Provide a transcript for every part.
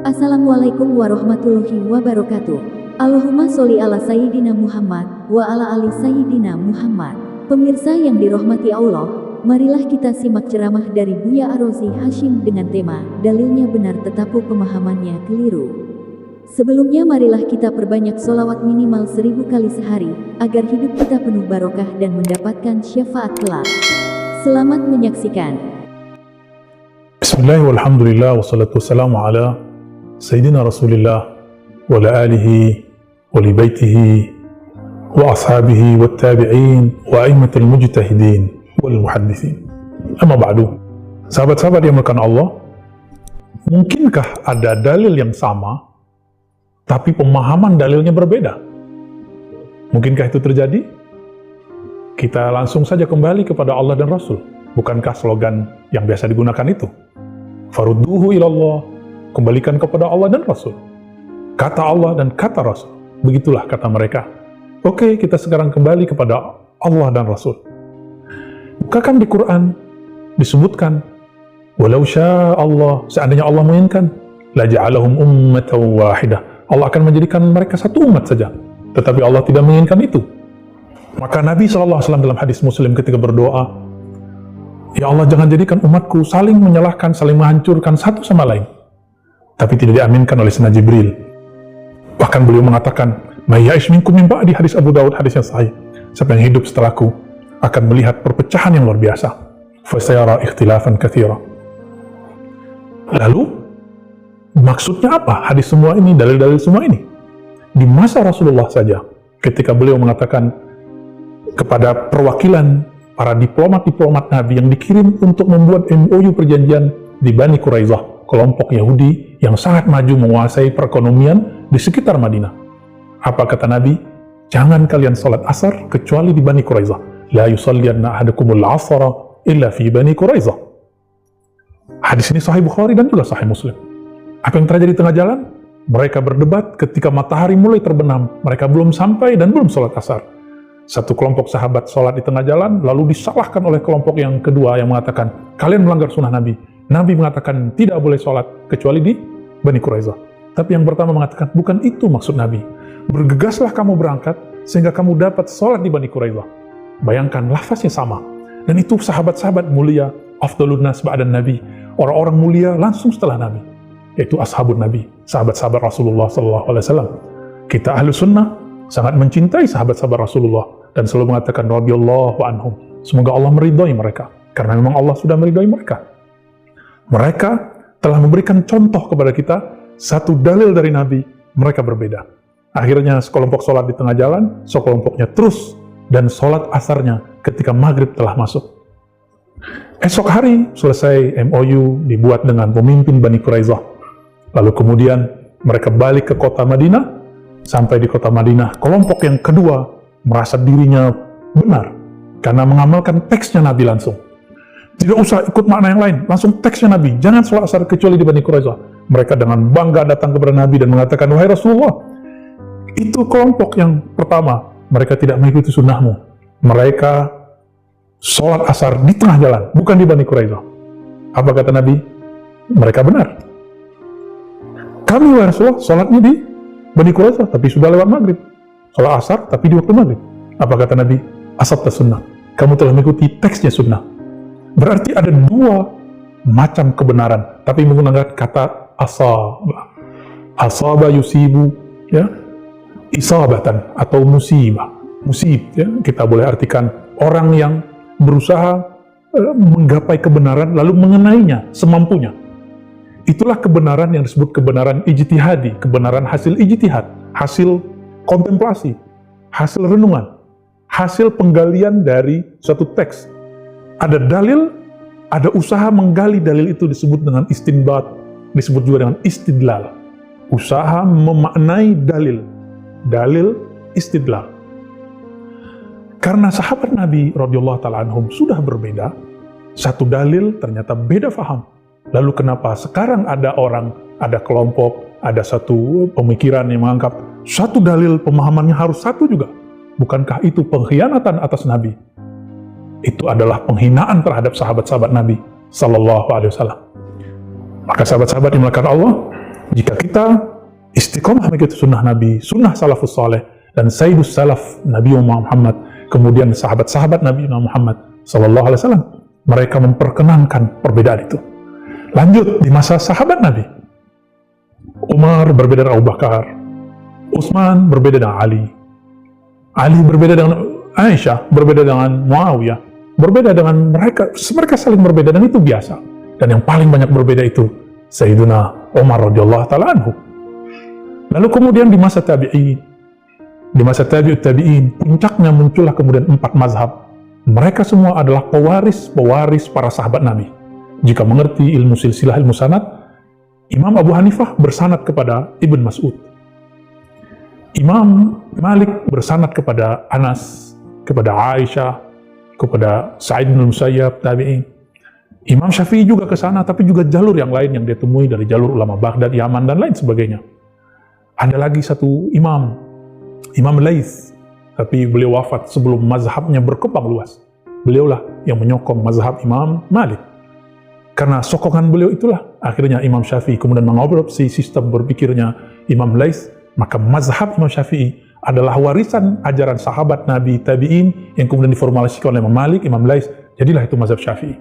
Assalamualaikum warahmatullahi wabarakatuh. Allahumma sholli ala Sayyidina Muhammad wa ala ali Sayyidina Muhammad. Pemirsa yang dirahmati Allah, marilah kita simak ceramah dari Buya Ar-Razi Hashim dengan tema dalilnya benar tetapi pemahamannya keliru. Sebelumnya marilah kita perbanyak sholawat minimal 1000 kali sehari agar hidup kita penuh barokah dan mendapatkan syafaat kelak. Selamat menyaksikan. Bismillah walhamdulillah wassalatu wassalamu ala Sayyidina Rasulillah wa ala alihi wa li baitihi wa ashabihi wa tabi'in wa a'immatil mujtahidin wal muhaddithin. Amma ba'du. Sahabat-sahabat yang dimuliakan Allah, mungkinkah ada dalil yang sama tapi pemahaman dalilnya berbeda? Mungkinkah itu terjadi? Kita langsung saja kembali kepada Allah dan Rasul. Bukankah slogan yang biasa digunakan itu? Farudduhu ilallah, kembalikan kepada Allah dan Rasul. Kata Allah dan kata Rasul. Begitulah kata mereka. Oke, kita sekarang kembali kepada Allah dan Rasul. Bukakan di Quran disebutkan, walau syaa Allah, seandainya Allah menginginkan, la ja'alahum ummatan wahidah, Allah akan menjadikan mereka satu umat saja. Tetapi Allah tidak menginginkan itu. Maka Nabi SAW dalam hadis Muslim ketika berdoa, ya Allah, jangan jadikan umatku saling menyalahkan, saling menghancurkan satu sama lain. Tapi tidak diaminkan oleh Sayyidina Jibril. Bahkan beliau mengatakan, may ya'ish minkum min ba'di, hadis Abu Dawud, hadis yang sahih. Siapa yang hidup setelahku akan melihat perpecahan yang luar biasa. Fasayara ikhtilafan katsira. Lalu maksudnya apa hadis semua ini, dalil-dalil semua ini? Di masa Rasulullah saja, ketika beliau mengatakan kepada perwakilan para diplomat-diplomat Nabi yang dikirim untuk membuat MOU perjanjian di Bani Quraizah, kelompok Yahudi yang sangat maju menguasai perekonomian di sekitar Madinah. Apa kata Nabi? Jangan kalian salat asar kecuali di Bani Quraizah. La yusallianna ahadukumul asara illa fi Bani Quraizah. Hadis ini sahih Bukhari dan juga sahih Muslim. Apa yang terjadi di tengah jalan? Mereka berdebat ketika matahari mulai terbenam. Mereka belum sampai dan belum salat asar. Satu kelompok sahabat sholat di tengah jalan, lalu disalahkan oleh kelompok yang kedua yang mengatakan, kalian melanggar sunnah Nabi. Nabi mengatakan tidak boleh sholat kecuali di Bani Quraizah. Tapi yang pertama mengatakan, bukan itu maksud Nabi. Bergegaslah kamu berangkat sehingga kamu dapat sholat di Bani Quraizah. Bayangkan, lafaznya sama. Dan itu sahabat-sahabat mulia, afdalun nas ba'dan Nabi. Orang-orang mulia langsung setelah Nabi. Yaitu ashabun Nabi, sahabat-sahabat Rasulullah SAW. Kita ahlu sunnah sangat mencintai sahabat-sahabat Rasulullah dan selalu mengatakan radhiyallahu anhum. Semoga Allah meridhai mereka, karena memang Allah sudah meridhai mereka. Mereka telah memberikan contoh kepada kita satu dalil dari Nabi, mereka berbeda. Akhirnya sekelompok sholat di tengah jalan, sekelompoknya terus dan sholat asarnya ketika maghrib telah masuk. Esok hari selesai MOU dibuat dengan pemimpin Bani Quraizah. Lalu kemudian mereka balik ke kota Madinah. Sampai di kota Madinah, kelompok yang kedua merasa dirinya benar karena mengamalkan teksnya Nabi langsung. Tidak usah ikut makna yang lain, langsung teksnya Nabi. Jangan sholat asar kecuali di Bani Quraizah. Mereka dengan bangga datang kepada Nabi dan mengatakan, wahai Rasulullah, itu kelompok yang pertama, mereka tidak mengikuti sunnahmu. Mereka sholat asar di tengah jalan, bukan di Bani Quraizah. Apa kata Nabi? Mereka benar. Kami, wahai Rasulullah, sholatnya di Bani Quraizah, tapi sudah lewat maghrib. Sholat asar, tapi di waktu maghrib. Apa kata Nabi? Asabta sunnah. Kamu telah mengikuti teksnya sunnah. Berarti ada dua macam kebenaran, tapi menggunakan kata asaba. Asaba yusibu, ya, isabatan atau musibah. Musib, ya, kita boleh artikan orang yang berusaha menggapai kebenaran lalu mengenainya semampunya. Itulah kebenaran yang disebut kebenaran ijtihadi, kebenaran hasil ijtihad, hasil kontemplasi, hasil renungan, hasil penggalian dari suatu teks. Ada dalil, ada usaha menggali dalil itu disebut dengan istinbat, disebut juga dengan istidlal. Usaha memaknai dalil, dalil istidlal. Karena sahabat Nabi radhiyallahu ta'ala anhum sudah berbeda, satu dalil ternyata beda faham. Lalu kenapa sekarang ada orang, ada kelompok, ada satu pemikiran yang menganggap satu dalil pemahamannya harus satu juga? Bukankah itu pengkhianatan atas Nabi? Itu adalah penghinaan terhadap sahabat-sahabat Nabi Sallallahu Alaihi Wasallam. Maka sahabat-sahabat yang dimuliakan Allah, Jika kita istiqomah mengikuti sunnah Nabi, sunnah salafus saleh, dan sayyidus salaf Nabi Muhammad, kemudian sahabat-sahabat Nabi Muhammad sallallahu alaihi wasallam, mereka memperkenankan perbedaan itu. Lanjut di masa sahabat Nabi, Umar berbeda dengan Abu Bakar, Utsman berbeda dengan Ali berbeda dengan Aisyah, berbeda dengan Muawiyah, berbeda dengan mereka saling berbeda, dan itu biasa. Dan yang paling banyak berbeda itu Sayyiduna Umar radhiyallahu ta'ala anhu. Lalu kemudian di masa tabi'in, di masa tabi'ut tabi'in, puncaknya muncullah kemudian 4 mazhab. Mereka semua adalah pewaris para sahabat Nabi. Jika mengerti ilmu silsilah, ilmu sanad, Imam Abu Hanifah bersanad kepada Ibn Mas'ud. Imam Malik bersanad kepada Anas, kepada Aisyah, kepada Sa'id bin Musayyab, tabi'in. Imam Syafi'i juga ke sana, tapi juga jalur yang lain yang dia temui dari jalur ulama Baghdad, Yaman, dan lain sebagainya. Ada lagi satu imam, Imam Laits, tapi beliau wafat sebelum mazhabnya berkembang luas. Beliaulah yang menyokong mazhab Imam Malik. Karena sokongan beliau itulah akhirnya Imam Syafi'i kemudian mengadopsi sistem berpikirnya Imam Laits. Maka mazhab Imam Syafi'i adalah warisan ajaran sahabat Nabi tabi'in yang kemudian diformulasikan oleh Imam Malik, Imam Laits. Jadilah itu mazhab Syafi'i.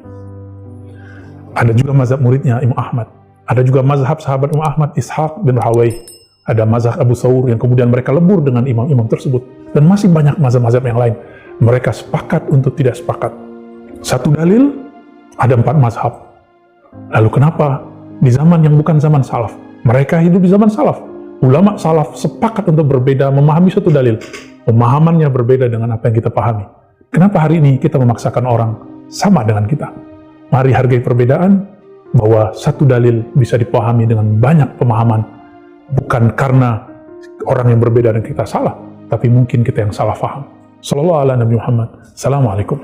Ada juga mazhab muridnya Imam Ahmad. Ada juga mazhab sahabat Imam Ahmad, Ishaq bin Rahawayh. Ada mazhab Abu Thawr yang kemudian mereka lebur dengan imam-imam tersebut. Dan masih banyak mazhab-mazhab yang lain. Mereka sepakat untuk tidak sepakat. Satu dalil, ada 4 mazhab. Lalu kenapa di zaman yang bukan zaman salaf? Mereka hidup di zaman salaf. Ulama salaf sepakat untuk berbeda, memahami satu dalil. Pemahamannya berbeda dengan apa yang kita pahami. Kenapa hari ini kita memaksakan orang sama dengan kita? Mari hargai perbedaan, bahwa satu dalil bisa dipahami dengan banyak pemahaman. Bukan karena orang yang berbeda dan kita salah, tapi mungkin kita yang salah paham. Sallallahu ala Nabi Muhammad. Assalamualaikum.